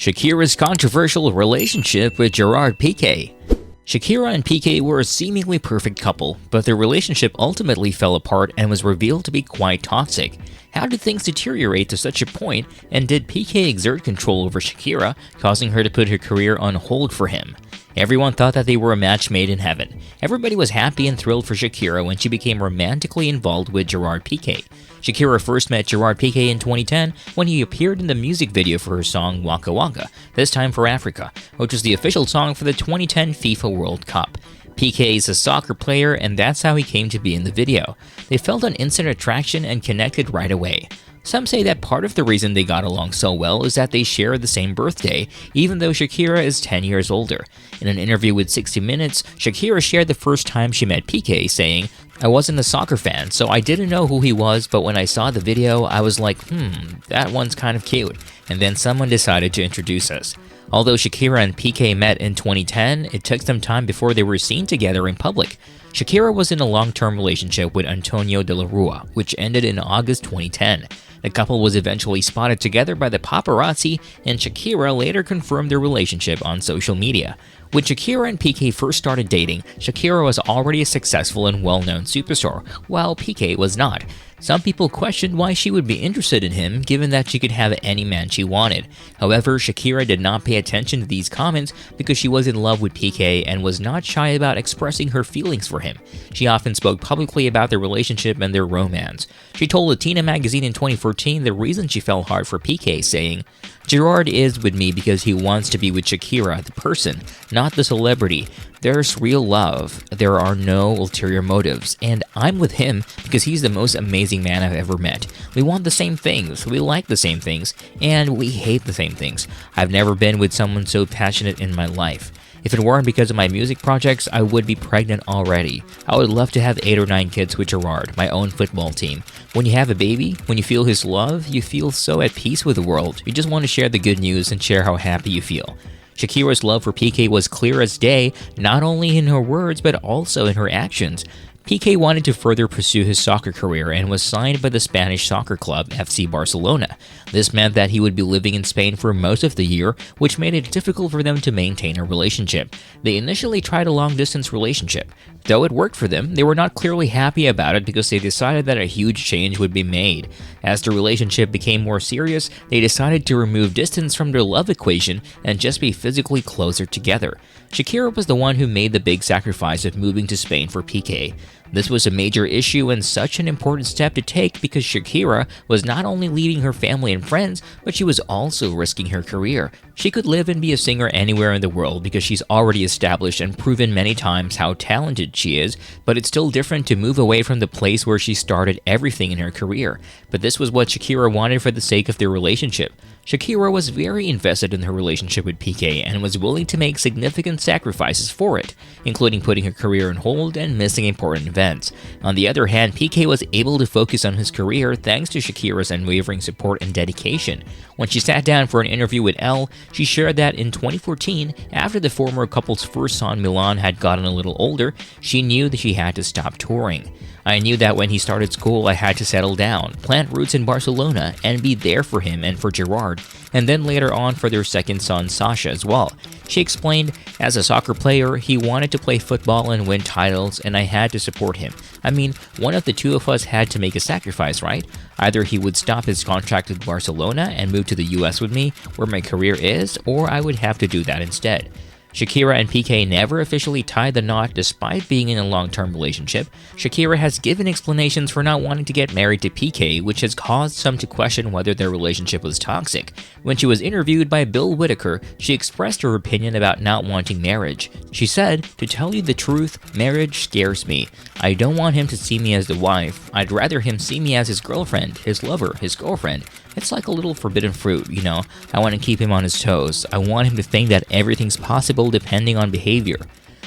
Shakira's controversial relationship with Gerard Pique. Shakira and Pique were a seemingly perfect couple, but their relationship ultimately fell apart and was revealed to be quite toxic. How did things deteriorate to such a point, and did Pique exert control over Shakira, causing her to put her career on hold for him? Everyone thought that they were a match made in heaven. Everybody was happy and thrilled for Shakira when she became romantically involved with Gerard Pique. Shakira first met Gerard Pique in 2010 when he appeared in the music video for her song Waka Waka, this time for Africa, which was the official song for the 2010 FIFA World Cup. Pique is a soccer player, and that's how he came to be in the video. They felt an instant attraction and connected right away. Some say that part of the reason they got along so well is that they share the same birthday, even though Shakira is 10 years older. In an interview with 60 Minutes, Shakira shared the first time she met Pique, saying, "I wasn't a soccer fan, so I didn't know who he was, but when I saw the video, I was like, that one's kind of cute, and then someone decided to introduce us." Although Shakira and Pique met in 2010, it took some time before they were seen together in public. Shakira was in a long-term relationship with Antonio de la Rua, which ended in August 2010. The couple was eventually spotted together by the paparazzi, and Shakira later confirmed their relationship on social media. When Shakira and Pique first started dating, Shakira was already a successful and well-known superstar, while Pique was not. Some people questioned why she would be interested in him, given that she could have any man she wanted. However, Shakira did not pay attention to these comments because she was in love with Pique and was not shy about expressing her feelings for him. She often spoke publicly about their relationship and their romance. She told Latina magazine in 2014 the reason she fell hard for Pique, saying, "Gerard is with me because he wants to be with Shakira, the person, not the celebrity. There's real love. There are no ulterior motives. And I'm with him because he's the most amazing man I've ever met. We want the same things, we like the same things, and we hate the same things. I've never been with someone so passionate in my life. If it weren't because of my music projects, I would be pregnant already. I would love to have 8 or 9 kids with Gerard, my own football team. When you have a baby, when you feel his love, you feel so at peace with the world. You just want to share the good news and share how happy you feel." Shakira's love for Pique was clear as day, not only in her words but also in her actions. Pique wanted to further pursue his soccer career and was signed by the Spanish soccer club FC Barcelona. This meant that he would be living in Spain for most of the year, which made it difficult for them to maintain a relationship. They initially tried a long-distance relationship. Though it worked for them, they were not clearly happy about it because they decided that a huge change would be made. As the relationship became more serious, they decided to remove distance from their love equation and just be physically closer together. Shakira was the one who made the big sacrifice of moving to Spain for Pique. This was a major issue and such an important step to take because Shakira was not only leaving her family and friends, but she was also risking her career. She could live and be a singer anywhere in the world because she's already established and proven many times how talented she is, but it's still different to move away from the place where she started everything in her career. But this was what Shakira wanted for the sake of their relationship. Shakira was very invested in her relationship with Pique and was willing to make significant sacrifices for it, including putting her career on hold and missing important events. On the other hand, Pique was able to focus on his career thanks to Shakira's unwavering support and dedication. When she sat down for an interview with Elle, she shared that in 2014, after the former couple's first son Milan had gotten a little older, she knew that she had to stop touring. "I knew that when he started school I had to settle down, plant roots in Barcelona, and be there for him and for Gerard, and then later on for their second son Sasha as well." She explained, "As a soccer player, he wanted to play football and win titles, and I had to support him. I mean, one of the two of us had to make a sacrifice, right? Either he would stop his contract with Barcelona and move to the US with me, where my career is, or I would have to do that instead." Shakira and Pique never officially tied the knot despite being in a long-term relationship. Shakira has given explanations for not wanting to get married to Pique, which has caused some to question whether their relationship was toxic. When she was interviewed by Bill Whitaker, she expressed her opinion about not wanting marriage. She said, "To tell you the truth, marriage scares me. I don't want him to see me as the wife. I'd rather him see me as his girlfriend, his lover, his girlfriend. It's like a little forbidden fruit, you know. I want to keep him on his toes. I want him to think that everything's possible depending on behavior."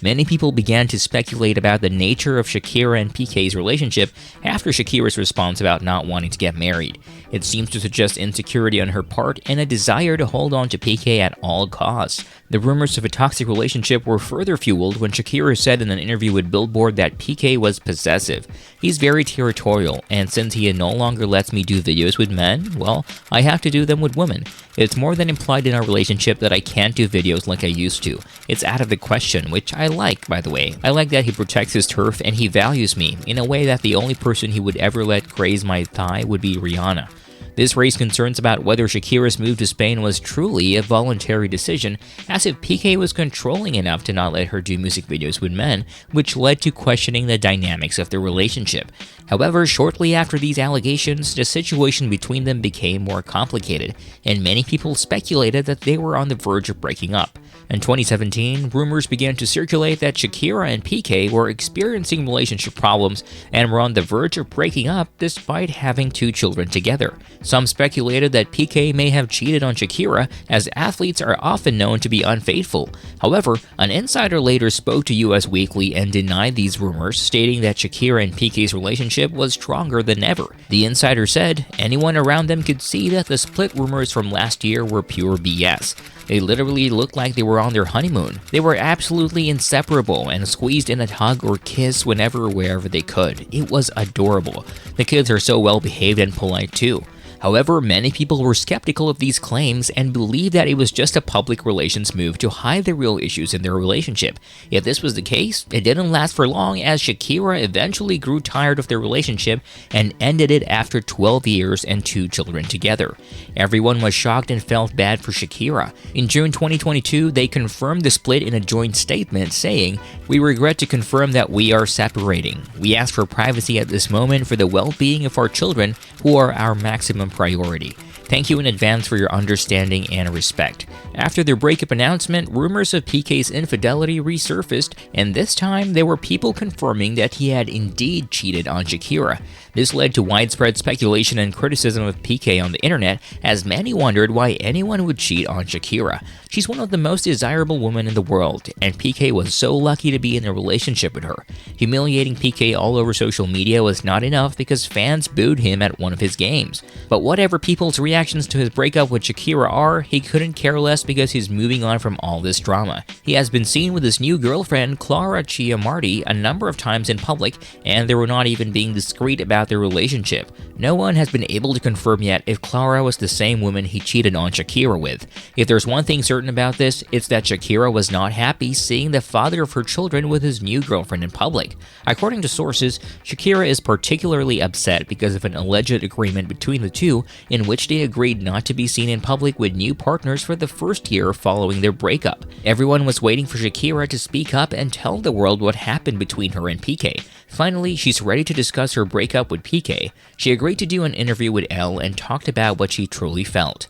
Many people began to speculate about the nature of Shakira and Pique's relationship after Shakira's response about not wanting to get married. It seems to suggest insecurity on her part and a desire to hold on to Pique at all costs. The rumors of a toxic relationship were further fueled when Shakira said in an interview with Billboard that Pique was possessive. He's very territorial, and since he no longer lets me do videos with men, well, I have to do them with women. It's more than implied in our relationship that I can't do videos like I used to. It's out of the question, which I like, by the way. I like that he protects his turf and he values me in a way that the only person he would ever let graze my thigh would be Rihanna. This raised concerns about whether Shakira's move to Spain was truly a voluntary decision, as if Pique was controlling enough to not let her do music videos with men, which led to questioning the dynamics of their relationship. However, shortly after these allegations, the situation between them became more complicated, and many people speculated that they were on the verge of breaking up. In 2017, rumors began to circulate that Shakira and Pique were experiencing relationship problems and were on the verge of breaking up despite having 2 children together. Some speculated that Pique may have cheated on Shakira, as athletes are often known to be unfaithful. However, an insider later spoke to US Weekly and denied these rumors, stating that Shakira and Pique's relationship was stronger than ever. The insider said anyone around them could see that the split rumors from last year were pure BS. They literally looked like they were on their honeymoon. They were absolutely inseparable and squeezed in a hug or kiss whenever wherever they could. It was adorable. The kids are so well behaved and polite too. However, many people were skeptical of these claims and believed that it was just a public relations move to hide the real issues in their relationship. If this was the case, it didn't last for long, as Shakira eventually grew tired of their relationship and ended it after 12 years and 2 children together. Everyone was shocked and felt bad for Shakira. In June 2022, they confirmed the split in a joint statement, saying, "We regret to confirm that we are separating. We ask for privacy at this moment for the well-being of our children, who are our maximum priority. Thank you in advance for your understanding and respect." After their breakup announcement, rumors of Pique's infidelity resurfaced, and this time there were people confirming that he had indeed cheated on Shakira. This led to widespread speculation and criticism of Pique on the internet, as many wondered why anyone would cheat on Shakira. She's one of the most desirable women in the world, and Pique was so lucky to be in a relationship with her. Humiliating Pique all over social media was not enough because fans booed him at one of his games. But whatever people's reactions to his breakup with Shakira are, he couldn't care less because he's moving on from all this drama. He has been seen with his new girlfriend, Clara Chiamardi, a number of times in public, and they were not even being discreet about their relationship. No one has been able to confirm yet if Clara was the same woman he cheated on Shakira with. If there's one thing certain about this, it's that Shakira was not happy seeing the father of her children with his new girlfriend in public. According to sources, Shakira is particularly upset because of an alleged agreement between the two in which they agreed not to be seen in public with new partners for the first year following their breakup. Everyone was waiting for Shakira to speak up and tell the world what happened between her and Pique. Finally, she's ready to discuss her breakup with Pique. She agreed to do an interview with Elle and talked about what she truly felt.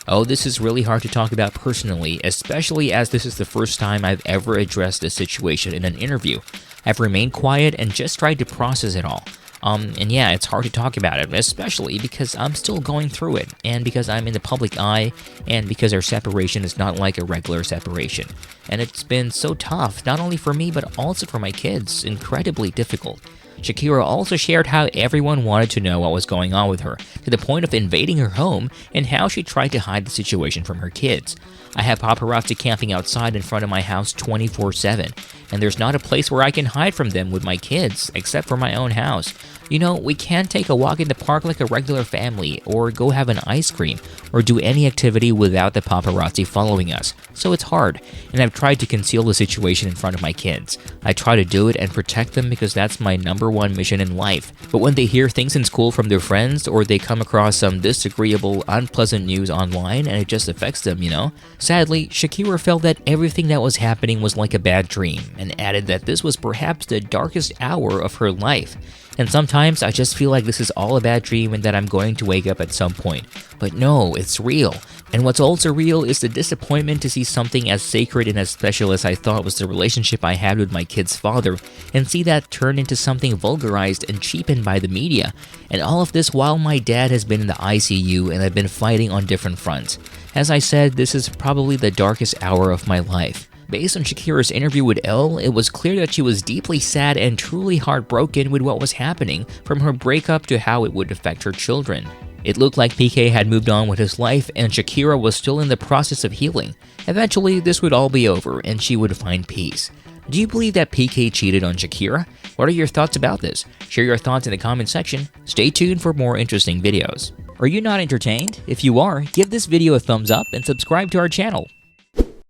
"Oh, this is really hard to talk about personally, especially as this is the first time I've ever addressed this situation in an interview. I've remained quiet and just tried to process it all. And yeah, it's hard to talk about it, especially because I'm still going through it, and because I'm in the public eye, and because our separation is not like a regular separation. And it's been so tough, not only for me, but also for my kids, incredibly difficult." Shakira also shared how everyone wanted to know what was going on with her, to the point of invading her home, and how she tried to hide the situation from her kids. "I have paparazzi camping outside in front of my house 24/7, and there's not a place where I can hide from them with my kids, except for my own house. You know, we can't take a walk in the park like a regular family, or go have an ice cream, or do any activity without the paparazzi following us. So it's hard, and I've tried to conceal the situation in front of my kids. I try to do it and protect them because that's my #1 mission in life. But when they hear things in school from their friends, or they come across some disagreeable, unpleasant news online, and it just affects them, you know?" Sadly, Shakira felt that everything that was happening was like a bad dream, and added that this was perhaps the darkest hour of her life. "And sometimes I just feel like this is all a bad dream and that I'm going to wake up at some point. But no, it's real. And what's also real is the disappointment to see something as sacred and as special as I thought was the relationship I had with my kid's father, and see that turn into something vulgarized and cheapened by the media. And all of this while my dad has been in the ICU and I've been fighting on different fronts. As I said, this is probably the darkest hour of my life. Based on Shakira's interview with Elle, it was clear that she was deeply sad and truly heartbroken with what was happening, from her breakup to how it would affect her children. It looked like Pique had moved on with his life and Shakira was still in the process of healing. Eventually, this would all be over and she would find peace. Do you believe that Pique cheated on Shakira? What are your thoughts about this? Share your thoughts in the comment section. Stay tuned for more interesting videos. Are you not entertained? If you are, give this video a thumbs up and subscribe to our channel.